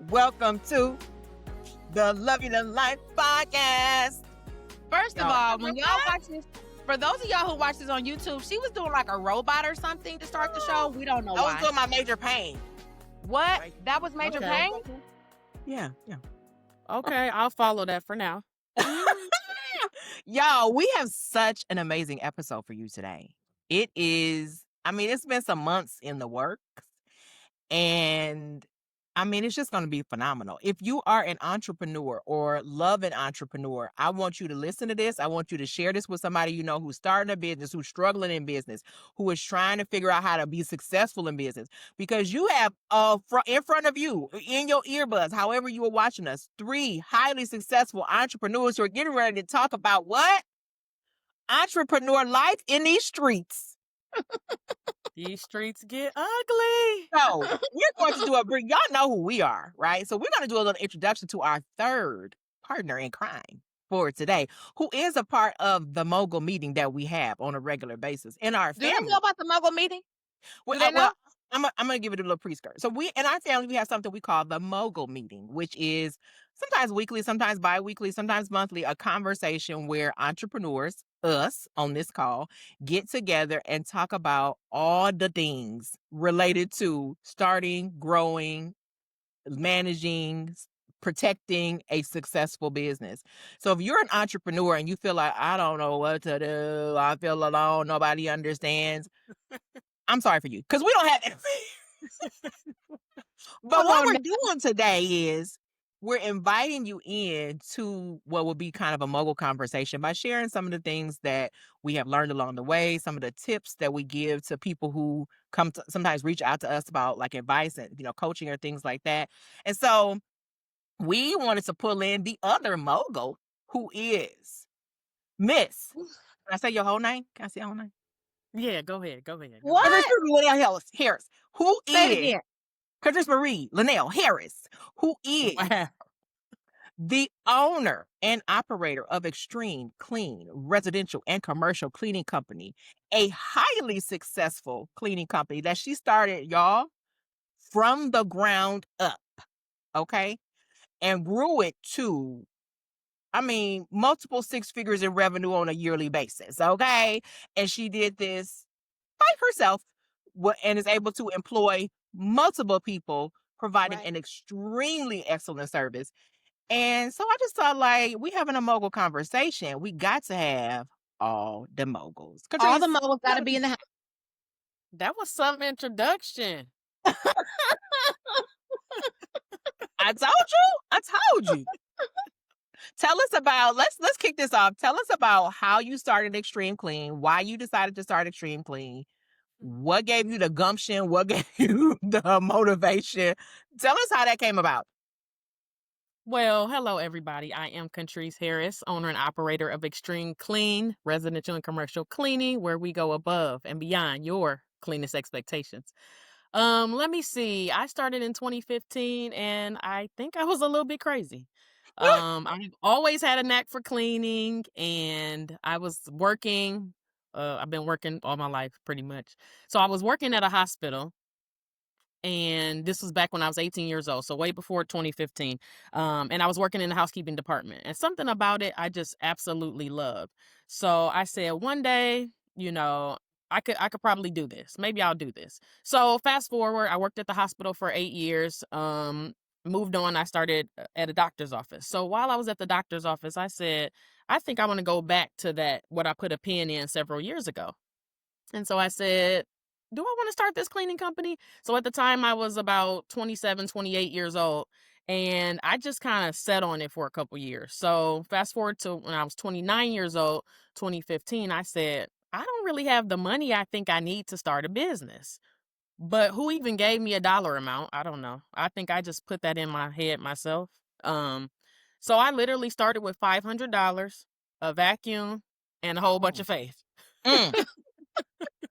Welcome to the Loving the Life podcast. First of Y'all all, remember when y'all watch this, for those of y'all who watch this on YouTube, she was doing like a robot or something to start the show. We don't know I was why. doing my major pain. What? Right. That was Major Okay. Pain? Yeah. Okay, I'll follow that for now. Y'all, we have such an amazing episode for you today. It's been some months in the works, and it's just going to be phenomenal. If you are an entrepreneur or love an entrepreneur, I want you to listen to this. I want you to share this with somebody you know who's starting a business, who's struggling in business, who is trying to figure out how to be successful in business. Because you have in front of you, in your earbuds, however you are watching us, 3 highly successful entrepreneurs who are getting ready to talk about what? Entrepreneur life in these streets. These streets get ugly. So we're going to do y'all know who we are, right? So we're going to do a little introduction to our third partner in crime for today, who is a part of the Mogul meeting that we have on a regular basis in our Do they family. know about the Mogul meeting? Well, Do they know? I'm going to give it a little pre-skirt. So in our family, we have something we call the Mogul meeting, which is sometimes weekly, sometimes bi-weekly, sometimes monthly, a conversation where entrepreneurs, us on this call, get together and talk about all the things related to starting, growing, managing, protecting a successful business. So if you're an entrepreneur and you feel like, I don't know what to do, I feel alone, nobody understands, I'm sorry for you, because we don't have it. But what we're doing today is we're inviting you in to what will be kind of a mogul conversation by sharing some of the things that we have learned along the way, some of the tips that we give to people who come to sometimes reach out to us about like advice and coaching or things like that. And so we wanted to pull in the other mogul, who is Miss. Can I say your whole name? Can I say your whole name? Yeah, go ahead. What? Linnell Harris, who Say it is again. Contresse Marie Linnell Harris, who is Wow. the owner and operator of Xtreme Clean residential and commercial cleaning company, a highly successful cleaning company that she started, y'all, from the ground up, okay, and grew it to, multiple 6 figures in revenue on a yearly basis, okay? And she did this by herself and is able to employ multiple people, providing an extremely excellent service. And so I just thought, like, we having a mogul conversation. We got to have all the moguls. All the moguls got to be in the house. That was some introduction. I told you. Tell us about, let's kick this off. Tell us about how you started Xtreme Clean, why you decided to start Xtreme Clean, what gave you the gumption, what gave you the motivation. Tell us how that came about. Well, hello, everybody. I am Contresse Harris, owner and operator of Xtreme Clean residential and commercial cleaning, where we go above and beyond your cleanest expectations. Let me see. I started in 2015, and I think I was a little bit crazy. I've always had a knack for cleaning, and I was working. I've been working all my life, pretty much. So I was working at a hospital, and this was back when I was 18 years old, so way before 2015. And I was working in the housekeeping department, and something about it I just absolutely loved. So I said, one day, I could probably do this. Maybe I'll do this. So fast forward, I worked at the hospital for 8 years. Moved on, I started at a doctor's office. So while I was at the doctor's office, I said, I think I want to go back to that, what I put a pin in several years ago. And so I said, do I want to start this cleaning company? So at the time I was about 27, 28 years old, and I just kind of sat on it for a couple years. So fast forward to when I was 29 years old, 2015, I said, I don't really have the money I think I need to start a business. But who even gave me a dollar amount? I don't know. I think I just put that in my head myself. So I literally started with $500, a vacuum, and a whole bunch of faith.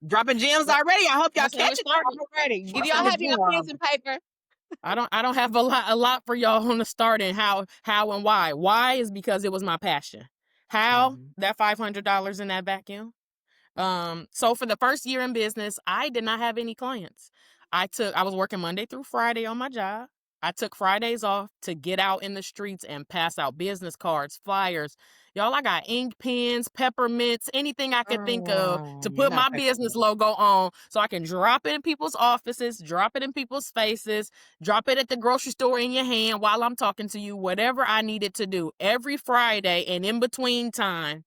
Dropping gems already. I hope y'all catch it already. Do y'all have your pens and paper? I don't have a lot for y'all on the start and how and why. Why is because it was my passion. How? That $500 in that vacuum. So for the first year in business, I did not have any clients. I was working Monday through Friday on my job. I took Fridays off to get out in the streets and pass out business cards, flyers. Y'all, I got ink pens, peppermints, anything I could think of to put Not my business peppermint. logo on so I can drop it in people's offices, drop it in people's faces, drop it at the grocery store in your hand while I'm talking to you, whatever I needed to do. Every Friday and in between time,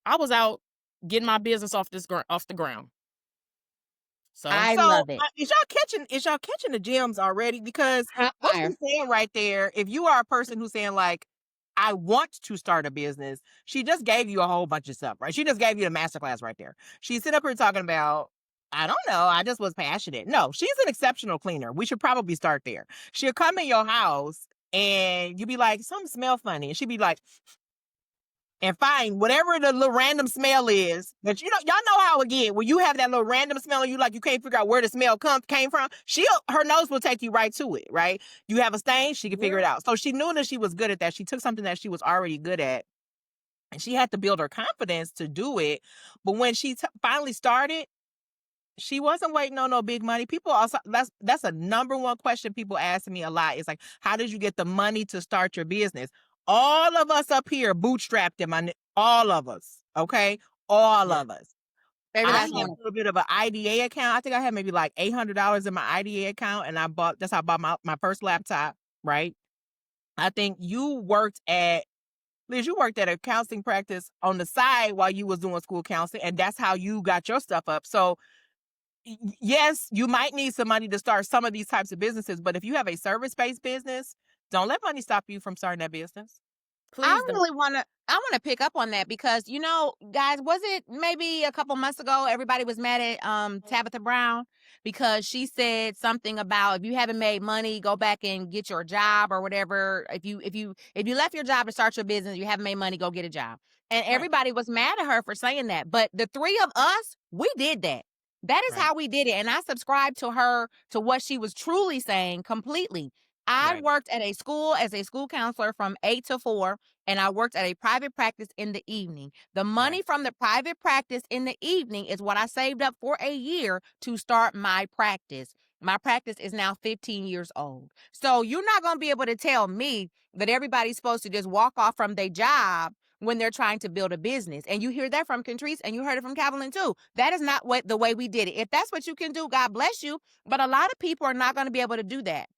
I was out getting my business off the ground. So I So, love it. is y'all catching the gems already? Because Hot what fire. she's saying right there, if you are a person who's saying like, I want to start a business, she just gave you a whole bunch of stuff, right? She just gave you the masterclass right there. She's sitting up here talking about, I don't know, I just was passionate. No, she's an exceptional cleaner. We should probably start there. She'll come in your house and you be like, something smell funny. And she'd be like, and find whatever the little random smell is that y'all know how it get when you have that little random smell and you like you can't figure out where the smell came from. Her nose will take you right to it, right? You have a stain, she can figure it out. So she knew that she was good at that. She took something that she was already good at and she had to build her confidence to do it. But when she finally started, she wasn't waiting on no big money. People also that's a number one question people ask me a lot. It's like, how did you get the money to start your business? All of us up here bootstrapped all of us, okay? All yeah. of us. Baby, I that's had a one. little bit of an IDA account. I think I had maybe like $800 in my IDA account, and that's how I bought my first laptop, right? I think Liz, you worked at a counseling practice on the side while you was doing school counseling, and that's how you got your stuff up. So yes, you might need some money to start some of these types of businesses, but if you have a service-based business, don't let money stop you from starting that business. I Please don't. really wanna pick up on that because, guys, was it maybe a couple months ago everybody was mad at Tabitha Brown because she said something about if you haven't made money, go back and get your job or whatever. If you left your job to start your business, you haven't made money, go get a job. And Right. everybody was mad at her for saying that. But the three of us, we did that. That is Right. how we did it. And I subscribed to her to what she was truly saying completely. I Right. worked at a school as a school counselor from 8 to 4 and I worked at a private practice in the evening. The money Right. from the private practice in the evening is what I saved up for a year to start my practice. My practice is now 15 years old. So you're not going to be able to tell me that everybody's supposed to just walk off from their job when they're trying to build a business. And you hear that from Contresse and you heard it from Calvin too. That is not the way we did it. If that's what you can do, God bless you. But a lot of people are not going to be able to do that.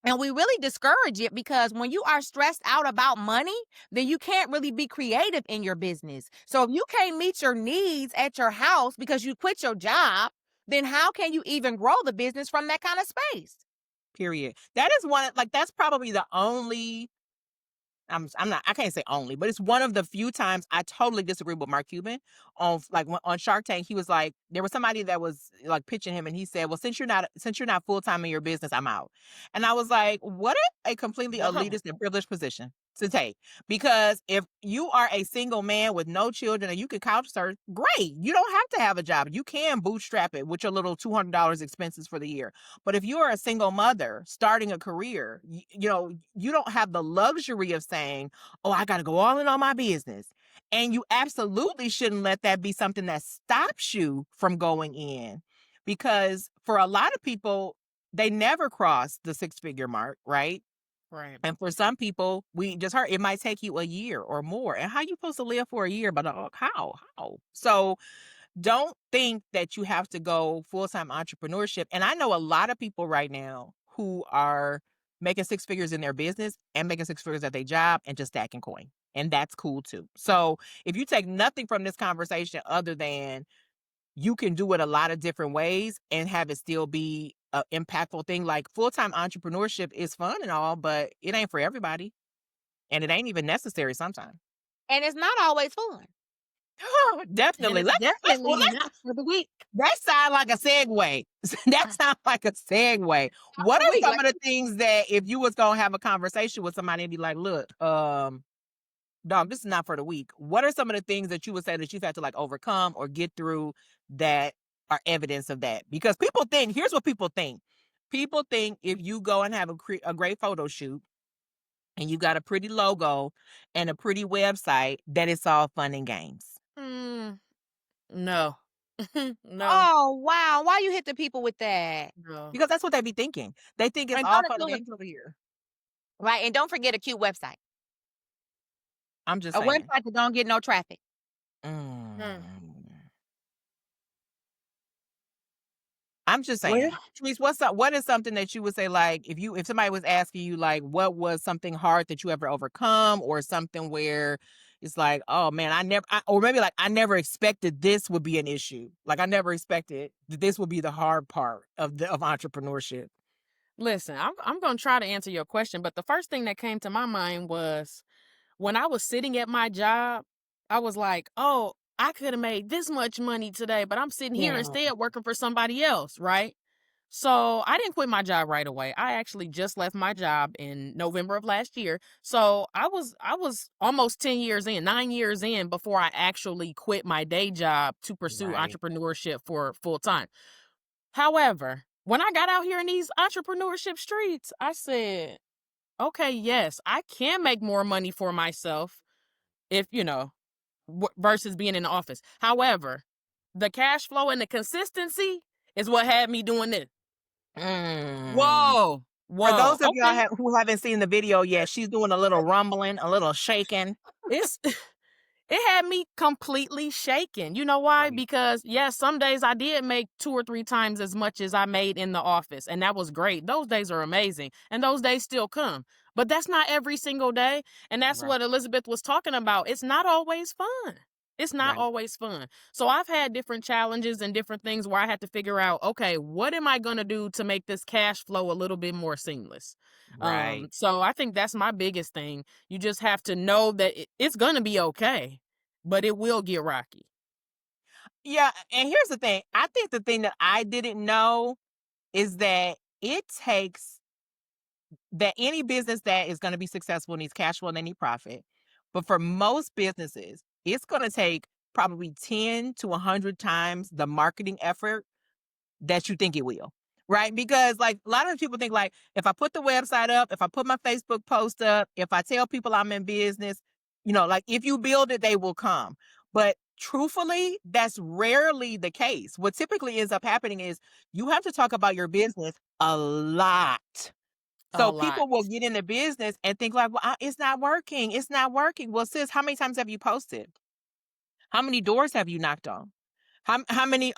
And we really discourage it because when you are stressed out about money, then you can't really be creative in your business. So if you can't meet your needs at your house because you quit your job, then how can you even grow the business from that kind of space? Period. That is that's probably the only I can't say only, but it's one of the few times I totally disagree with Mark Cuban on Shark Tank. He was like, there was somebody that was like pitching him and he said, well, since you're not full-time in your business, I'm out. And I was like, what a completely Wow. elitist and privileged position to take. Because if you are a single man with no children and you can couch surf, great. You don't have to have a job. You can bootstrap it with your little $200 expenses for the year. But if you are a single mother starting a career, you don't have the luxury of saying, oh, I got to go all in on my business. And you absolutely shouldn't let that be something that stops you from going in. Because for a lot of people, they never cross the six-figure mark, right? Right. And for some people, we just heard it might take you a year or more. And how you supposed to live for a year? But how? How? So don't think that you have to go full-time entrepreneurship. And I know a lot of people right now who are making six figures in their business and making six figures at their job and just stacking coin. And that's cool too. So if you take nothing from this conversation other than you can do it a lot of different ways and have it still be an impactful thing, like full-time entrepreneurship is fun and all, but it ain't for everybody. And it ain't even necessary sometimes. And it's not always fun. And Definitely. it's definitely not for the weak. That sound like a segue. That sounds like a segue. What are We some like, of the things that if you was gonna have a conversation with somebody and be like, look, dog, this is not for the weak. What are some of the things that you would say that you've had to like overcome or get through that are evidence of that? Because here's what people think. People think if you go and have a great photo shoot and you got a pretty logo and a pretty website, that it's all fun and games. Mm, no. No. Oh, wow. Why you hit the people with that? No. Because that's what they be thinking. They think it's And all don't fun and assume games over here. right, and don't forget a cute website. I'm just A saying. website that don't get no traffic. Mm. Mm. I'm just Well, saying. Therese, what is something that you would say, like, if somebody was asking you, like, what was something hard that you ever overcome, or something where it's like, oh man, or maybe like I never expected this would be an issue. Like I never expected that this would be the hard part of entrepreneurship. listen, I'm gonna try to answer your question, but the first thing that came to my mind was when I was sitting at my job, I was like, oh, I could have made this much money today, but I'm sitting here Yeah. instead working for somebody else, right? So I didn't quit my job right away. I actually just left my job in November of last year. So I was almost 10 years in, 9 years in before I actually quit my day job to pursue Right. entrepreneurship for full time. However, when I got out here in these entrepreneurship streets, I said, okay, yes, I can make more money for myself if, versus being in the office. However, the cash flow and the consistency is what had me doing this. Mm. Whoa. For Whoa. those of y'all Okay. who haven't seen the video yet, she's doing a little rumbling, a little shaking. It's it had me completely shaken. You know why? Right. Because yes, some days I did make 2 or 3 times as much as I made in the office, and that was great. Those days are amazing, and those days still come. But that's not every single day, and that's Right. what Elizabeth was talking about. It's not always fun. It's not Right. always fun. So I've had different challenges and different things where I had to figure out, okay, what am I going to do to make this cash flow a little bit more seamless? Right. So I think that's my biggest thing. You just have to know that it's going to be okay, but it will get rocky. Yeah, and here's the thing. I think the thing that I didn't know is that it takes that any business that is going to be successful needs cash flow and they need profit. But for most businesses, it's going to take probably 10 to 100 times the marketing effort that you think it will. Right? Because like a lot of people think like if I put the website up, if I put my Facebook post up, if I tell people I'm in business, like if you build it, they will come. But truthfully, that's rarely the case. What typically ends up happening is you have to talk about your business a lot. A So lot. people will get into business and think like, well, it's not working. It's not working. Well, sis, how many times have you posted? How many doors have you knocked on? How many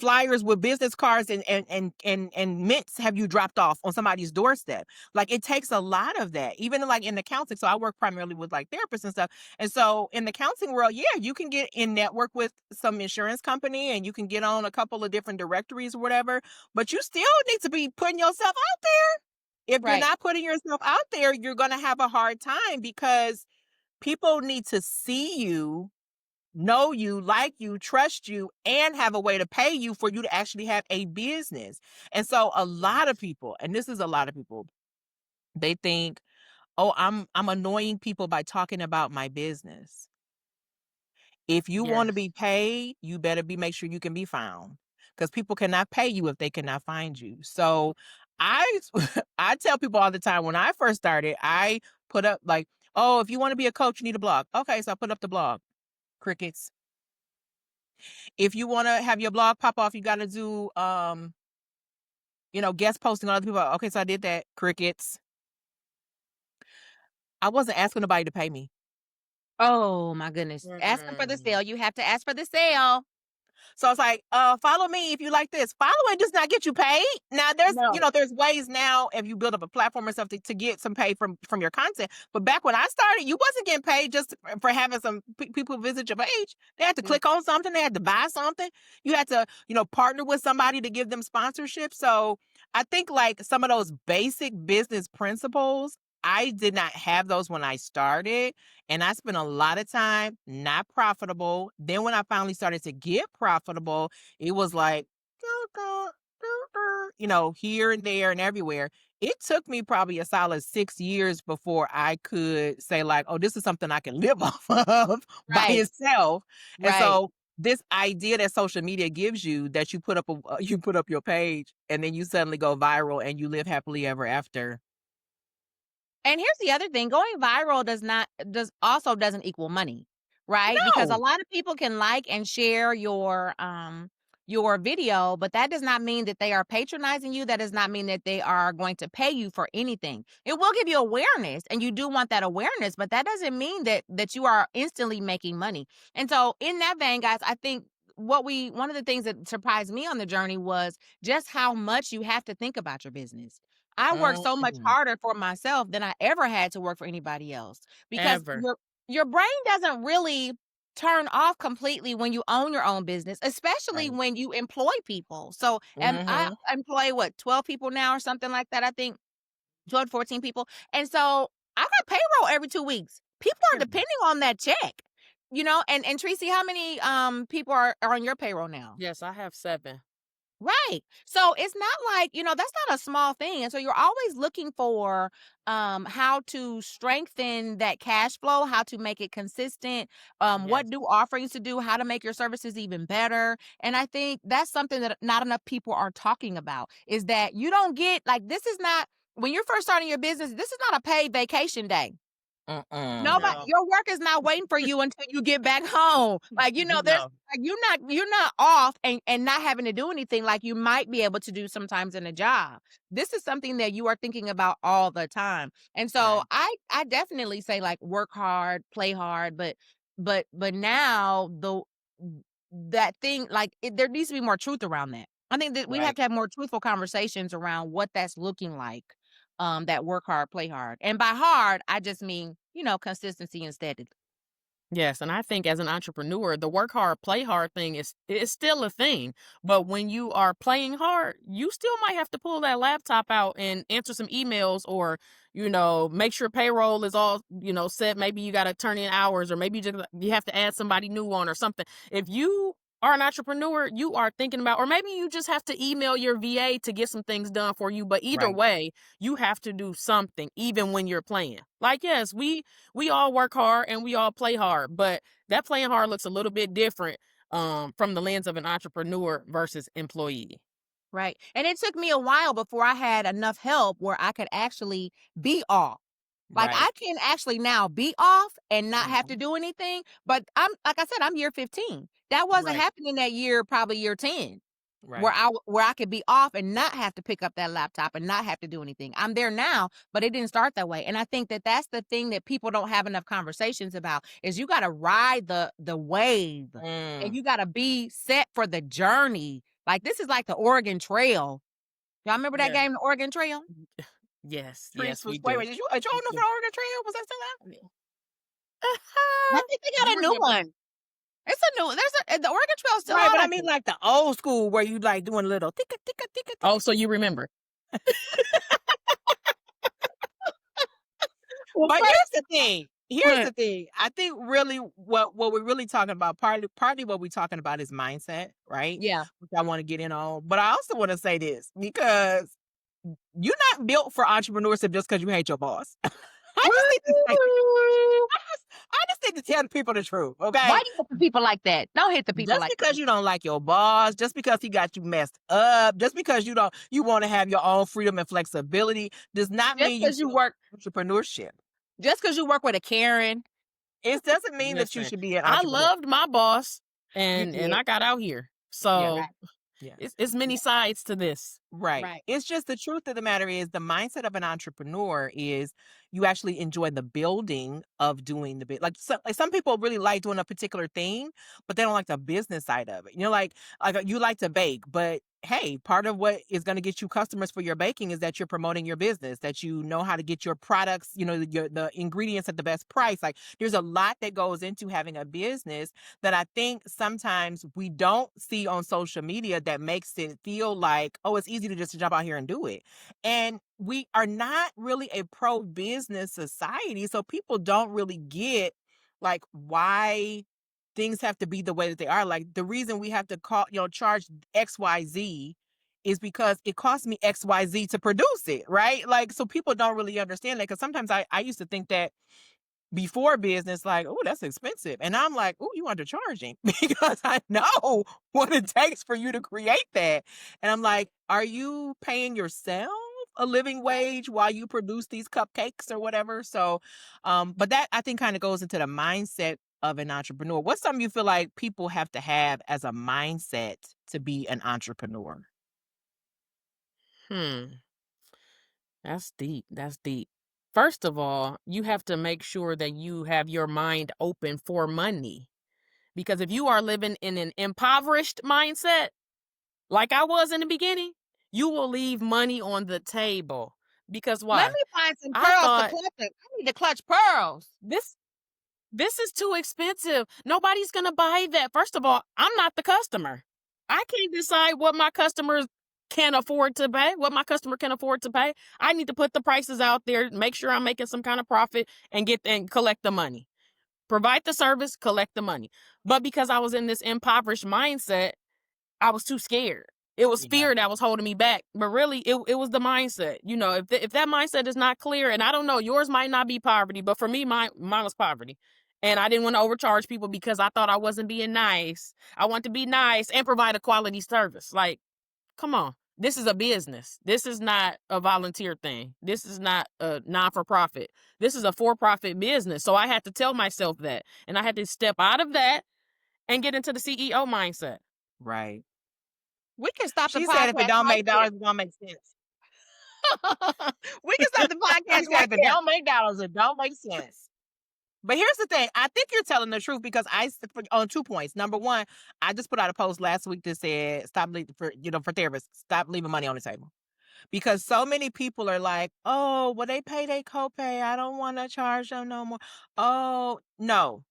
flyers with business cards and mints have you dropped off on somebody's doorstep? Like it takes a lot of that. Even like in the counseling. So I work primarily with like therapists and stuff. And so in the counseling world, yeah, you can get in network with some insurance company and you can get on a couple of different directories or whatever, but you still need to be putting yourself out there. If you're Right. not putting yourself out there, you're gonna have a hard time because people need to see you, know you, like you, trust you, and have a way to pay you for you to actually have a business. And so a lot of people, and this is a lot of people, they think, "Oh, I'm annoying people by talking about my business." If you want to Yes. be paid, you better make sure you can be found because people cannot pay you if they cannot find you. So I I tell people all the time when I first started, I put up like, "Oh, if you want to be a coach, you need a blog." Okay, so I put up the blog. Crickets. If you want to have your blog pop off, you got to do guest posting on other people. Okay, so I did that. Crickets. I wasn't asking nobody to pay me. Oh my goodness. Ask them for the Mm. sale. You have to ask for the sale. So it's like, follow me if you like this. Following does not get you paid. Now there's, No. there's ways now if you build up a platform or something to get some pay from your content. But back when I started, you wasn't getting paid just for having some people visit your page. They had to Mm. click on something. They had to buy something. You had to, partner with somebody to give them sponsorship. So I think like some of those basic business principles, I did not have those when I started. And I spent a lot of time not profitable. Then when I finally started to get profitable, it was like, here and there and everywhere. It took me probably a solid 6 years before I could say like, oh, this is something I can live off of by Right. itself. And Right. so this idea that social media gives you that you put up you put up your page and then you suddenly go viral and you live happily ever after. And here's the other thing, going viral doesn't equal money. right? Because a No. lot of people can like and share your video, but that does not mean that they are patronizing you. That does not mean that they are going to pay you for anything. It will give you awareness, and you do want that awareness, but that doesn't mean that you are instantly making money. And so in that vein, guys, I think one of the things that surprised me on the journey was just how much you have to think about your business. I work so much Mhm. harder for myself than I ever had to work for anybody else because Ever. your brain doesn't really turn off completely when you own your own business, especially Right. when you employ people. So, I Mhm. employ what, 12 people now or something like that, I think 12, 14 people. And so I got payroll every 2 weeks. People are Period. depending on that check. And Tracy, how many people are on your payroll now? Yes, I have 7. Right. So it's not like, that's not a small thing. And so you're always looking for how to strengthen that cash flow, how to make it consistent, what Yes. new offerings to do, how to make your services even better. And I think that's something that not enough people are talking about is that you don't get like this is not when you're first starting your business, this is not a paid vacation day. Mm-mm. Nobody No. your work is not waiting for you until you get back home. Like, there's No. like you're not off and not having to do anything like you might be able to do sometimes in a job. This is something that you are thinking about all the time. And so Right. I definitely say like work hard, play hard, but now that thing there needs to be more truth around that. I think that we have Right. to have more truthful conversations around what that's looking like that work hard, play hard. And by hard, I just mean, consistency and steady. Yes, and I think as an entrepreneur, the work hard, play hard thing is still a thing. But when you are playing hard, you still might have to pull that laptop out and answer some emails or, make sure payroll is all, set. Maybe you got to turn in hours or maybe you have to add somebody new on or something. If you are an entrepreneur, you are thinking about, or maybe you just have to email your VA to get some things done for you. But either Right. way, you have to do something, even when you're playing. Like, yes, we all work hard and we all play hard, but that playing hard looks a little bit different from the lens of an entrepreneur versus employee. Right. And it took me a while before I had enough help where I could actually be off. Like Right. I can actually now be off and not have to Mhm. do anything. But I'm like I said, I'm year 15. That wasn't Right. happening that year, probably year 10. Where Right. I could be off and not have to pick up that laptop and not have to do anything. I'm there now, but it didn't start that way. And I think that that's the thing that people don't have enough conversations about is you got to ride the wave and Mm. you got to be set for the journey. Like this is like the Oregon Trail. Y'all remember that Yeah. game, the Oregon Trail? Yes, Trees yes, was we wait, do. wait, did you own the Yeah. Oregon Trail? Was that still out? Yeah. I think they You got a new remember? one. It's a new. The Oregon Trail's still Right, out. but I I mean think. like the old school where you like doing a little ticka ticka ticka Oh, ticka so ticka. you remember. Well, But first, here's the thing. Here's What? the thing. I think really what we're really talking about, partly what we're talking about is mindset, right? yeah. Which I want to get in on. But I also want to say this because you're not built for entrepreneurship just because you hate your boss. I just need to say I just need to tell the people the truth, Why okay? do you hit the people like that? Don't hit the people Just like because that. you don't like your boss, just because he got you messed up, just because you want to have your own freedom and flexibility, does not Just mean you because you should work, entrepreneurship. just because you work with a Karen. It doesn't mean that you Listen, should be an I entrepreneur. loved my boss You and did. I got out here. Yeah. So Right. Yeah. it's many sides to this. Right. Right. It's just the truth of the matter is the mindset of an entrepreneur is you actually enjoy the building of doing the bit. Like some people really like doing a particular thing, but they don't like the business side of it. Like you like to bake, but hey, part of what is going to get you customers for your baking is that you're promoting your business, that you know how to get your products, the ingredients at the best price. Like there's a lot that goes into having a business that I think sometimes we don't see on social media that makes it feel like, oh, it's easy to just jump out here and do it. And we are not really a pro business society. So people don't really get like why things have to be the way that they are. Like the reason we have to charge XYZ is because it costs me XYZ to produce it, right? Like, so people don't really understand that because sometimes I used to think that before business, like, oh, that's expensive. And I'm like, oh, you undercharging because I know what it takes for you to create that. And I'm like, are you paying yourself a living wage while you produce these cupcakes or whatever? So, but that I think kind of goes into the mindset of an entrepreneur? What's something you feel like people have to have as a mindset to be an entrepreneur? Hmm. That's deep. That's deep. First of all, you have to make sure that you have your mind open for money. Because if you are living in an impoverished mindset, like I was in the beginning, you will leave money on the table. Because Let why? me find some I pearls to thought clutch it. I need to clutch pearls. this is too expensive. Nobody's gonna buy that. First of all, I'm not the customer. I can't decide what my customers can afford to pay, what my customer can afford to pay. I need to put the prices out there, make sure I'm making some kind of profit and collect the money. Provide the service, collect the money. But because I was in this impoverished mindset, I was too scared. It was Yeah. fear that was holding me back. But really, it was the mindset. You know, if that mindset is not clear, and I don't know, yours might not be poverty, but for me, mine was poverty. And I didn't want to overcharge people because I thought I wasn't being nice. I want to be nice and provide a quality service. Like, come on. This is a business. This is not a volunteer thing. This is not a non-for-profit. This is a for-profit business. So I had to tell myself that. And I had to step out of that and get into the CEO mindset. Right. We can stop the She said if it podcast don't right make there. dollars, it don't make sense. We can stop the She podcast said right if it there. don't make dollars, it don't make sense. But here's the thing. I think you're telling the truth because on 2 points. Number one, I just put out a post last week that said stop leaving for therapists, stop leaving money on the table. Because so many people are like, oh, well, they pay their copay. I don't want to charge them no more. Oh, no.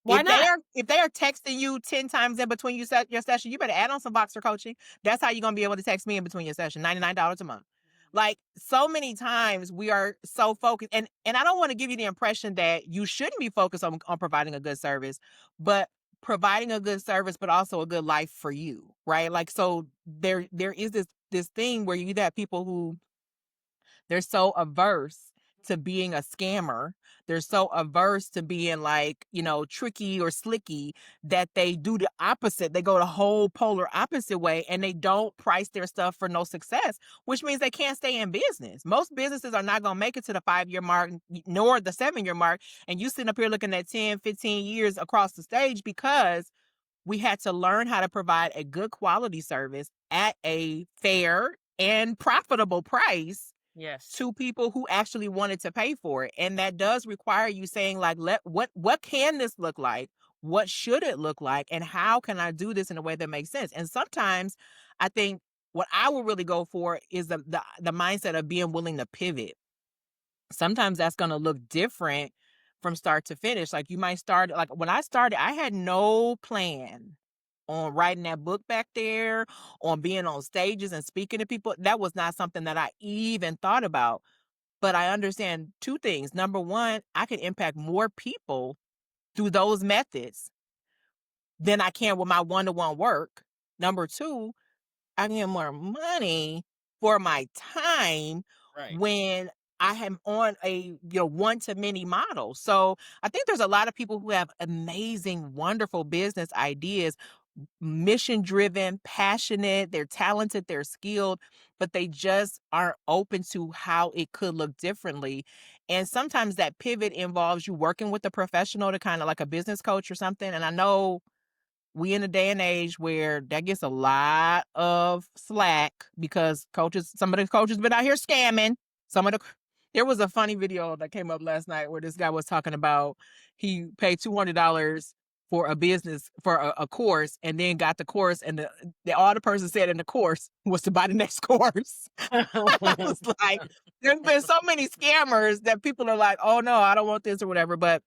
Why not? If they are texting you 10 times in between your session, you better add on some Boxer coaching. That's how you're gonna be able to text me in between your session. $99 a month. Like so many times we are so focused, and I don't want to give you the impression that you shouldn't be focused on providing a good service, but providing a good service, but also a good life for you, right? Like so there is this thing where you have people who they're so averse to being a scammer. They're so averse to being like, tricky or slicky that they do the opposite. They go the whole polar opposite way and they don't price their stuff for no success, which means they can't stay in business. Most businesses are not going to make it to the 5-year mark nor the 7-year mark. And you sitting up here looking at 10, 15 years across the stage because we had to learn how to provide a good quality service at a fair and profitable price Yes. to people who actually wanted to pay for it. And that does require you saying like, what can this look like? What should it look like? And how can I do this in a way that makes sense? And sometimes I think what I would really go for is the mindset of being willing to pivot. Sometimes that's going to look different from start to finish. Like you might start, like when I started, I had no plan on writing that book back there, on being on stages and speaking to people. That was not something that I even thought about. But I understand 2 things. Number 1, I can impact more people through those methods than I can with my one-to-one work. Number 2, I can get more money for my time Right. when I am on a one-to-many model. So I think there's a lot of people who have amazing, wonderful business ideas, mission driven, passionate, they're talented, they're skilled, but they just aren't open to how it could look differently. And sometimes that pivot involves you working with a professional to kind of like a business coach or something. And I know we in a day and age where that gets a lot of slack because some of the coaches been out here scamming. There was a funny video that came up last night where this guy was talking about he paid $200 for a business for a course and then got the course and all the person said in the course was to buy the next course. I was like, there's been so many scammers that people are like, oh no, I don't want this or whatever. But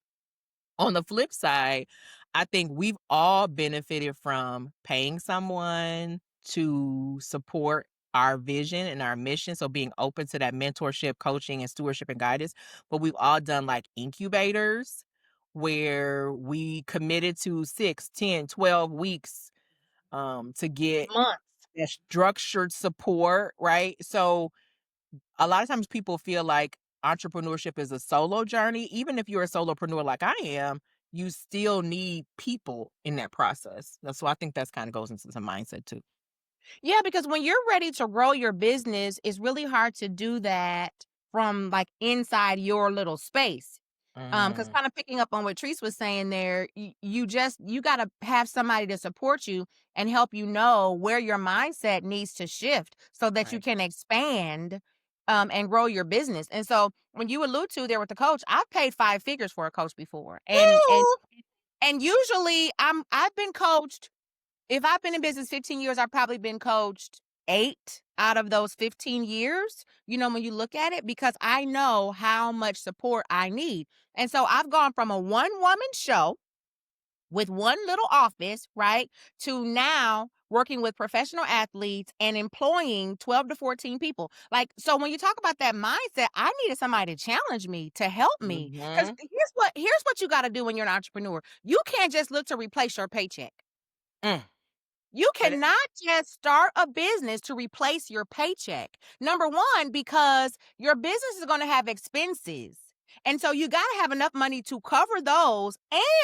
on the flip side, I think we've all benefited from paying someone to support our vision and our mission. So being open to that mentorship, coaching, and stewardship and guidance. But we've all done like incubators where we committed to 6, 10, 12 weeks to get Months. that structured support, right? So a lot of times people feel like entrepreneurship is a solo journey. Even if you're a solopreneur like I am, you still need people in that process. So I think that's kind of goes into some mindset too. Yeah, because when you're ready to grow your business, it's really hard to do that from like inside your little space. Because Mm, kind of picking up on what Treese was saying there, you got to have somebody to support you and help you know where your mindset needs to shift so that you right. can expand and grow your business. And so when you allude to there with the coach, I've paid 5 figures for a coach before, and Ooh, usually I've been coached. If I've been in business 15 years, I've probably been coached 8 out of those 15 years, when you look at it, because I know how much support I need. And so I've gone from a one-woman show with one little office, right, to now working with professional athletes and employing 12 to 14 people. Like, so when you talk about that mindset, I needed somebody to challenge me, to help me. Because mhm. here's what you got to do when you're an entrepreneur. You can't just look to replace your paycheck. Mm. You Say that. cannot just start a business to replace your paycheck. Number one, because your business is going to have expenses. And so you got to have enough money to cover those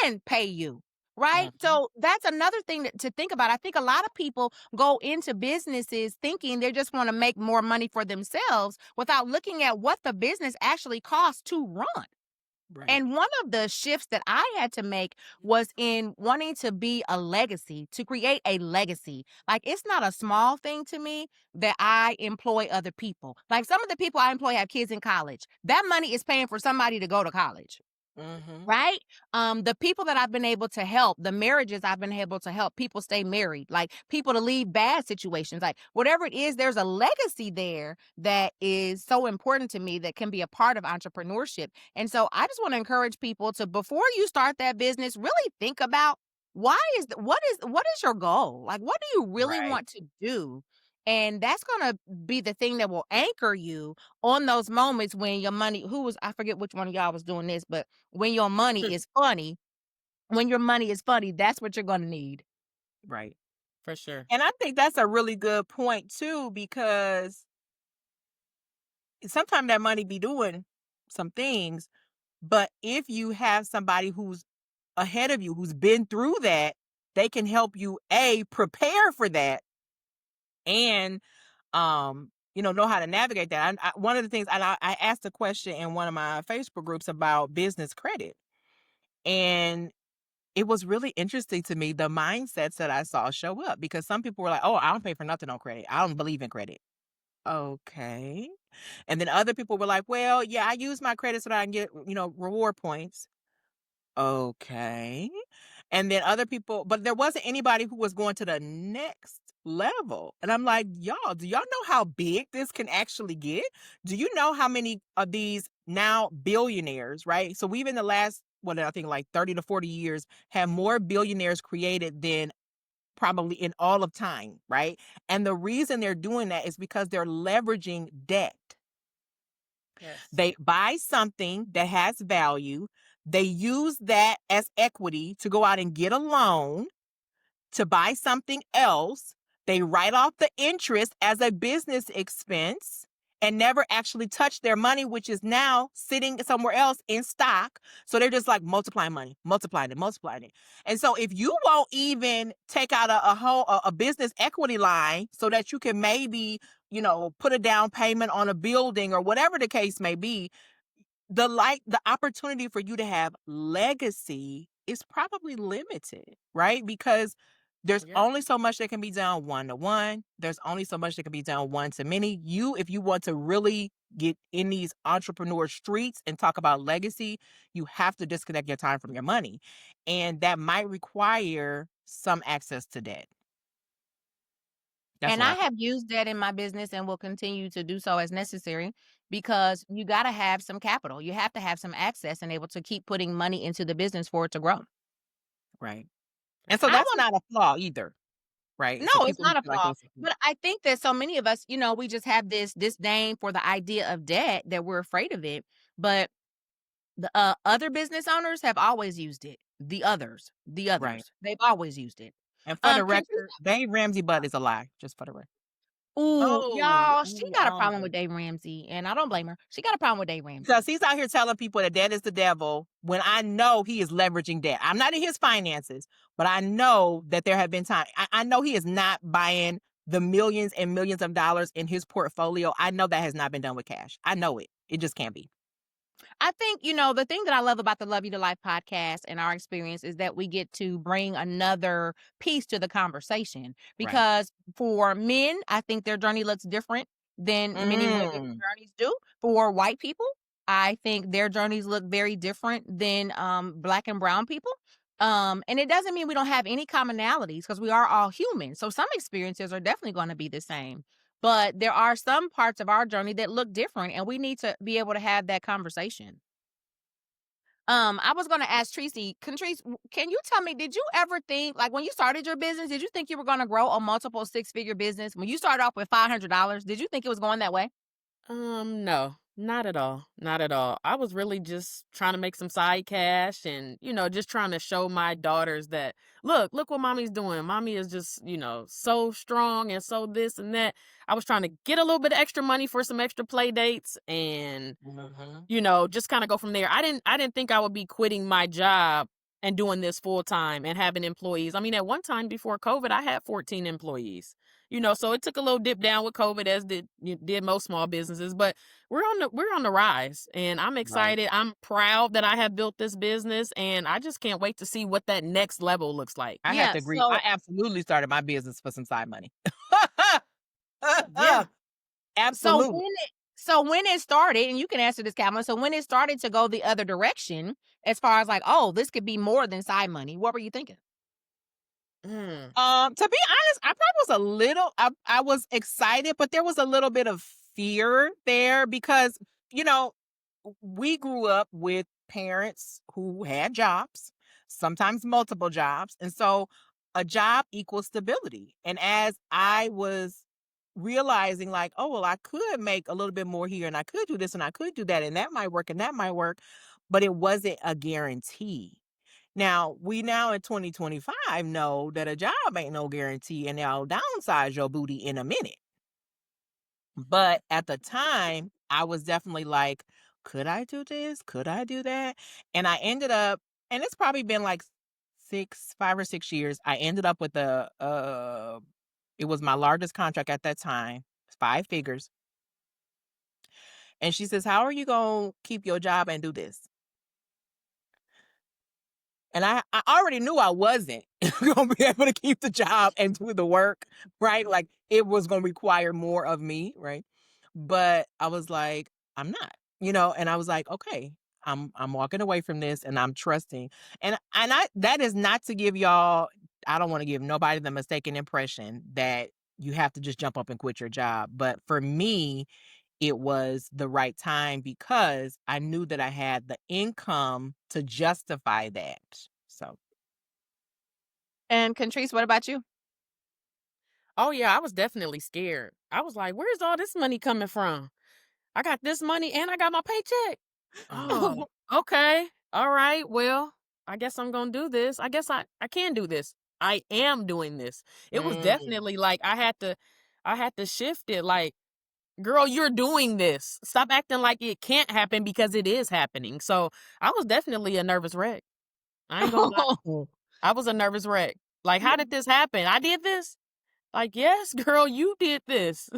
and pay you. Right. Mhm. So that's another thing to think about. I think a lot of people go into businesses thinking they just want to make more money for themselves without looking at what the business actually costs to run. Right. And one of the shifts that I had to make was in wanting to be a legacy, to create a legacy. Like, it's not a small thing to me that I employ other people. Like, some of the people I employ have kids in college. That money is paying for somebody to go to college. Mhm. Right? The people that I've been able to help, the marriages I've been able to help people stay married, like people to leave bad situations, like whatever it is, there's a legacy there that is so important to me that can be a part of entrepreneurship. And so I just want to encourage people to, before you start that business, really think about what is your goal? Like, what do you really Right. want to do? And that's going to be the thing that will anchor you on those moments when your money, I forget which one of y'all was doing this, but when your money is funny, when your money is funny, that's what you're gonna need. Right. For sure. And I think that's a really good point too, because sometimes that money be doing some things, but if you have somebody who's ahead of you, who's been through that, they can help you prepare for that and know how to navigate that. One of the things, and I asked a question in one of my Facebook groups about business credit, and it was really interesting to me the mindsets that I saw show up, because some people were like, "Oh, I don't pay for nothing on credit. I don't believe in credit." Okay. And then other people were like, "Well, yeah, I use my credit so that I can get, reward points." Okay. And then other people, but there wasn't anybody who was going to the next level. And I'm like, y'all, do y'all know how big this can actually get? Do you know how many of these now billionaires, right? So we've in the last, what I think like 30 to 40 years, have more billionaires created than probably in all of time, right? And the reason they're doing that is because they're leveraging debt. Yes. They buy something that has value. They use that as equity to go out and get a loan to buy something else. They write off the interest as a business expense and never actually touch their money, which is now sitting somewhere else in stock. So they're just like multiplying money, multiplying it, multiplying it. And so if you won't even take out a business equity line so that you can maybe, put a down payment on a building or whatever the case may be, the opportunity for you to have legacy is probably limited, right? Because there's Yeah. only so much that can be done one to one. There's only so much that can be done one to many. If you want to really get in these entrepreneur streets and talk about legacy, you have to disconnect your time from your money. And that might require some access to debt. That's And what I I think. have used that in my business and will continue to do so as necessary, because you gotta have some capital. You have to have some access and able to keep putting money into the business for it to grow. Right. For And so sure. I that's want not a flaw either. Right. So No, it's people who not a feel like flaw. it's a flaw. But I think that so many of us, we just have this disdain for the idea of debt that we're afraid of it. But the other business owners have always used it. The Right. others, they've always used it. And for the Can record, Dave Ramsey butt is a lie, just for the record. Ooh, Oh, y'all, she ooh, got a problem with Dave Ramsey, and I don't blame her. She got a problem with Dave Because Ramsey. he's out here telling people that debt is the devil when I know he is leveraging debt. I'm not in his finances, but I know that there have been times. I know he is not buying the millions and millions of dollars in his portfolio. I know that has not been done with cash. I know it. It just can't be. I think, the thing that I love about the Love You to Life podcast and our experience is that we get to bring another piece to the conversation. Right. Because for men, I think their journey looks different than many women's Mm. journeys do. For white people, I think their journeys look very different than black and brown people. And it doesn't mean we don't have any commonalities because we are all human. So some experiences are definitely going to be the same. But there are some parts of our journey that look different, and we need to be able to have that conversation. I was gonna ask Tracy, can you tell me, did you ever think, like when you started your business, did you think you were gonna grow a multiple six-figure business? When you started off with $500, did you think it was going that way? No, not at all. Not at all. I was really just trying to make some side cash and, just trying to show my daughters that, look what mommy's doing. Mommy is just, so strong and so this and that. I was trying to get a little bit of extra money for some extra play dates and, Mhm. just kind of go from there. I didn't think I would be quitting my job and doing this full time and having employees. I mean, at one time before COVID, I had 14 employees. So it took a little dip down with COVID, as did most small businesses, but we're on the rise, and I'm Right. excited. I'm proud that I have built this business, and I just can't wait to see what that next level looks like. I have Yeah. to agree. I So absolutely started my business for some side money. Yeah. so Absolutely. when it started, and you can answer this, Kamala. So when it started to go the other direction, as far as like, oh, this could be more than side money, what were you thinking? Mm, To be honest, I probably was a little I was excited, but there was a little bit of fear there because, you know, we grew up with parents who had jobs, sometimes multiple jobs. And so a job equals stability. And as I was realizing, like, oh, well, I could make a little bit more here and I could do this and I could do that and that might work and that might work, but it wasn't a guarantee. Now, we now in 2025 know that a job ain't no guarantee and they'll downsize your booty in a minute. But at the time, I was definitely like, could I do this? Could I do that? And I ended up, and it's probably been like 5 or 6 years. I ended up with it was my largest contract at that time, 5 figures. And she says, how are you going to keep your job and do this? And I already knew I wasn't going to be able to keep the job and do the work, right? Like it was going to require more of me, right? But I was like, I'm not, and I was like, okay, I'm walking away from this and I'm trusting. And I that is not to give y'all, I don't want to give nobody the mistaken impression that you have to just jump up and quit your job. But for me, it was the right time because I knew that I had the income to justify that. So, And Contrese, what about you? Oh yeah, I was definitely scared. I was like, where's all this money coming from? I got this money and I got my paycheck. Oh, okay. All right. Well, I guess I'm going to do this. I guess I can do this. I am doing this. It was mm, definitely like I had to shift it like, girl, you're doing this. Stop acting like it can't happen because it is happening. So, I was definitely a nervous wreck. I ain't going to lie. I was a nervous wreck. Like, how did this happen? I did this? Like, yes, girl, you did this.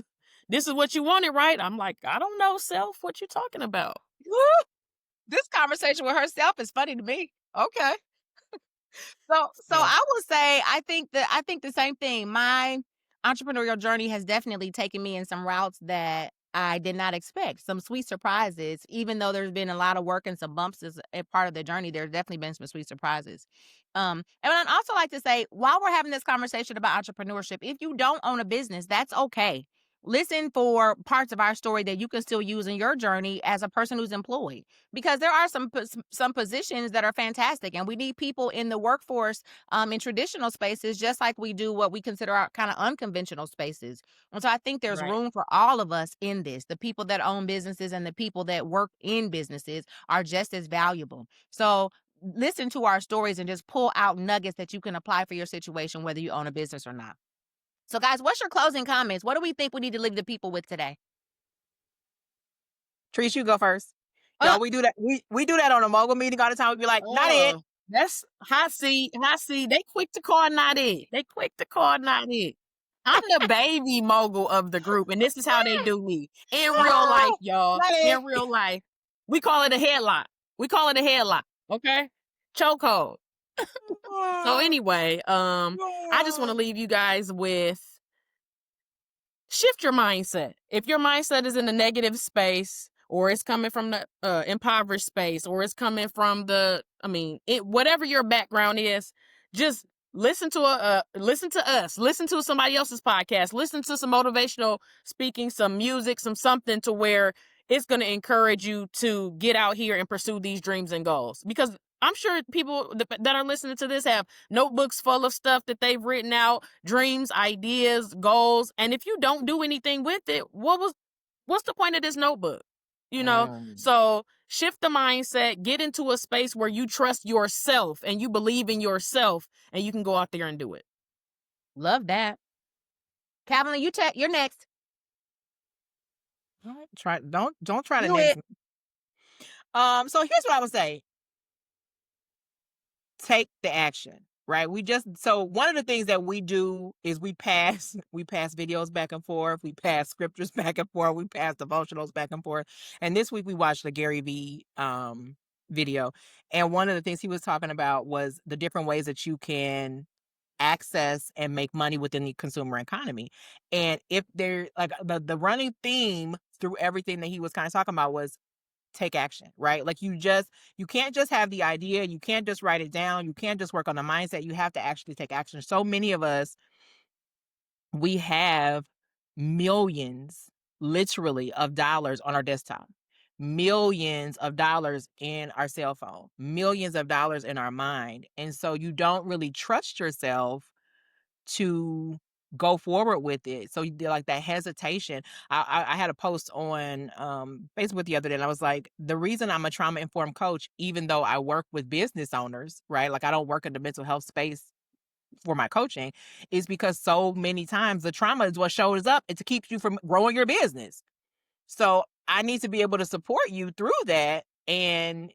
This is what you wanted, right? I'm like, I don't know, self. What you talking about? This conversation with herself is funny to me. Okay. So Yeah. I will say I think the same thing. My entrepreneurial journey has definitely taken me in some routes that I did not expect. Some sweet surprises, even though there's been a lot of work and some bumps as a part of the journey, there's definitely been some sweet surprises. And I'd also like to say, while we're having this conversation about entrepreneurship, if you don't own a business, that's okay. Listen for parts of our story that you can still use in your journey as a person who's employed, because there are some positions that are fantastic, and we need people in the workforce, in traditional spaces, just like we do what we consider our kind of unconventional spaces. And so I think there's right. room for all of us in this. The people that own businesses and the people that work in businesses are just as valuable. So listen to our stories and just pull out nuggets that you can apply for your situation, whether you own a business or not. So guys, what's your closing comments? What do we think we need to leave the people with today? Trees, you go first. Uh, Y'all, we do that. We do that on a mogul meeting all the time. We be like, not it. That's hot seat, hot seat. They quick to call not it. They quick to call not it. I'm the baby mogul of the group, and this is how they do me in real life, y'all. Not In it. real life. We call it a headlock. We call it a headlock. Okay. Chokehold. So anyway, I just want to leave you guys with shift your mindset. If your mindset is in a negative space, or it's coming from the impoverished space, or it's coming from whatever your background is, just listen to listen to us, listen to somebody else's podcast, listen to some motivational speaking, some music, something to where it's going to encourage you to get out here and pursue these dreams and goals. Because I'm sure people that are listening to this have notebooks full of stuff that they've written out, dreams, ideas, goals. And if you don't do anything with it, what's the point of this notebook? So shift the mindset, get into a space where you trust yourself and you believe in yourself, and you can go out there and do it. Love that. Calvin, you're next. Don't try to Do next it. me. So here's what I would say. Take the action, right? So one of the things that we do is we pass videos back and forth, we pass scriptures back and forth, we pass devotionals back and forth. And this week we watched the Gary V video. And one of the things he was talking about was the different ways that you can access and make money within the consumer economy. And if they're like the running theme through everything that he was kind of talking about was take action, right? Like you can't just have the idea, you can't just write it down, you can't just work on the mindset, you have to actually take action. So many of us, we have millions literally of dollars on our desktop, millions of dollars in our cell phone, millions of dollars in our mind. And so you don't really trust yourself to go forward with it. So like that hesitation. I had a post on Facebook the other day, and I was like, the reason I'm a trauma informed coach, even though I work with business owners, right? Like I don't work in the mental health space for my coaching, is because so many times the trauma is what shows up and to keep you from growing your business. So I need to be able to support you through that. And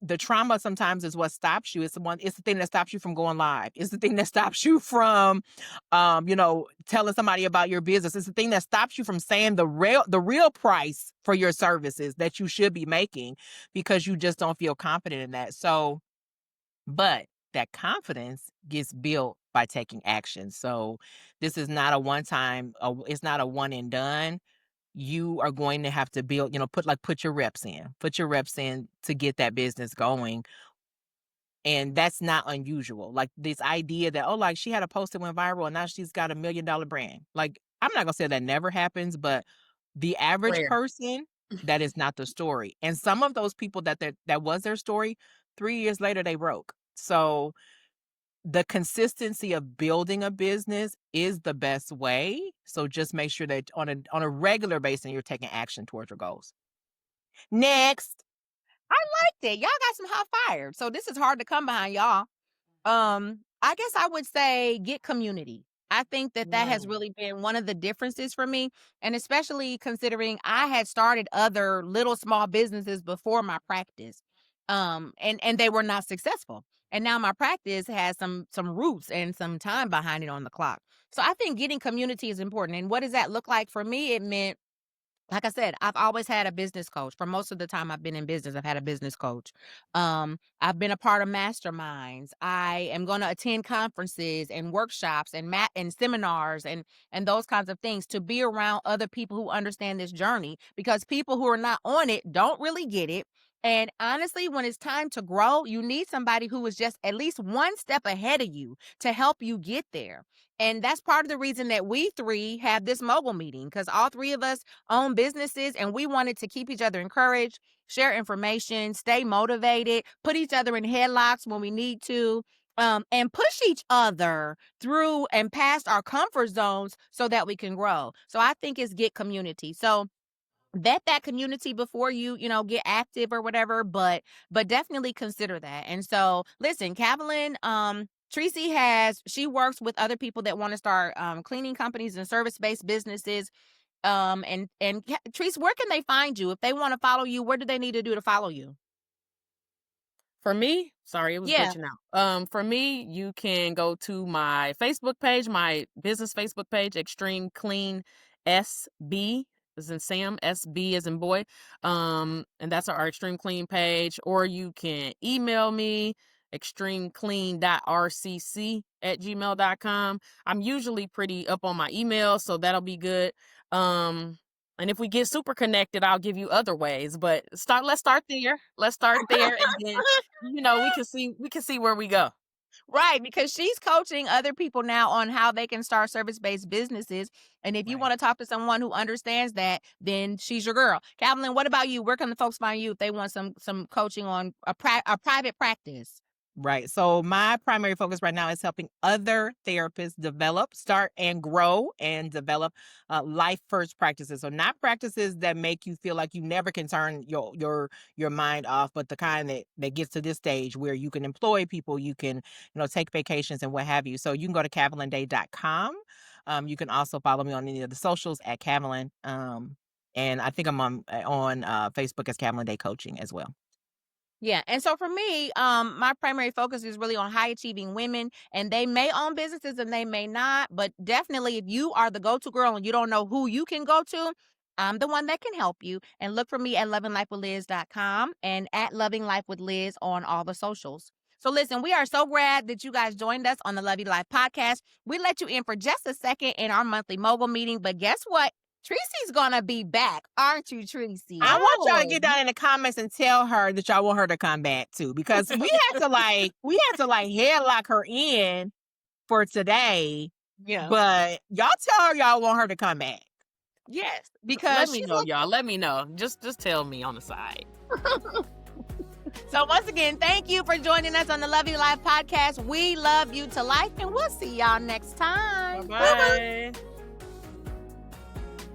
the trauma sometimes is what stops you. It's the thing that stops you from going live. It's the thing that stops you from, telling somebody about your business. It's the thing that stops you from saying the real price for your services that you should be making, because you just don't feel confident in that. So, but that confidence gets built by taking action. So this is not a it's not a one and done. You are going to have to build, put your reps in to get that business going. And that's not unusual. Like this idea that, oh, like she had a post that went viral and now she's got $1 million brand. Like, I'm not gonna say that never happens, but the average Rare. person, that is not the story. And some of those people that was their story, 3 years later they broke. So the consistency of building a business is the best way. So just make sure that on a regular basis you're taking action towards your goals. Next. I liked it. Y'all got some hot fire. So this is hard to come behind, y'all. I guess I would say get community. I think that has really been one of the differences for me, and especially considering I had started other little small businesses before my practice, and they were not successful. And now my practice has some roots and some time behind it on the clock. So I think getting community is important. And what does that look like for me? It meant, like I said, I've always had a business coach. For most of the time I've been in business, I've had a business coach. I've been a part of masterminds. I am going to attend conferences and workshops and and seminars and those kinds of things, to be around other people who understand this journey, because people who are not on it don't really get it. And honestly, when it's time to grow, you need somebody who is just at least one step ahead of you to help you get there. And that's part of the reason that we three have this Mogul meeting, because all three of us own businesses, and we wanted to keep each other encouraged, share information, stay motivated, put each other in headlocks when we need to, and push each other through and past our comfort zones so that we can grow. So I think it's get community. So vet that community before you get active or whatever, but definitely consider that. And so listen, Kavalin, Tracy she works with other people that want to start cleaning companies and service-based businesses. Trace, where can they find you? If they want to follow you, what do they need to do to follow you? For me, sorry, it was Yeah. glitching out. For me, you can go to my Facebook page, my business Facebook page, Xtreme Clean SB, as in Sam, SB as in boy. And that's our Extreme Clean page. Or you can email me, extremeclean.rcc@gmail.com. I'm usually pretty up on my email, so that'll be good. And if we get super connected, I'll give you other ways. But let's start there. Let's start there, and then we can see where we go. Right, because she's coaching other people now on how they can start service-based businesses. And if you Right. want to talk to someone who understands that, then she's your girl. Kathleen, what about you? Where can the folks find you if they want some coaching on a private practice? Right. So my primary focus right now is helping other therapists develop, start and grow and develop life first practices. So not practices that make you feel like you never can turn your mind off, but the kind that gets to this stage where you can employ people, you can, take vacations and what have you. So you can go to CavelinDay.com. You can also follow me on any of the socials at Cavelin. And I think I'm on Facebook as Cavelin Day Coaching as well. Yeah. And so for me, my primary focus is really on high achieving women, and they may own businesses and they may not, but definitely if you are the go-to girl and you don't know who you can go to, I'm the one that can help you. And look for me at lovinglifewithliz.com and at lovinglifewithliz on all the socials. So listen, we are so glad that you guys joined us on the Love Your Life podcast. We let you in for just a second in our monthly Mogul meeting, but guess what? Tracy's gonna be back, aren't you, Tracy? I want y'all to get Oh. down in the comments and tell her that y'all want her to come back too, because we had to headlock her in for today. Yeah. But y'all tell her y'all want her to come back. Yes, Let because me she's know, y'all. Let me know. Just tell me on the side. So once again, thank you for joining us on the Love Your Life podcast. We love you to life, and we'll see y'all next time. Bye-bye.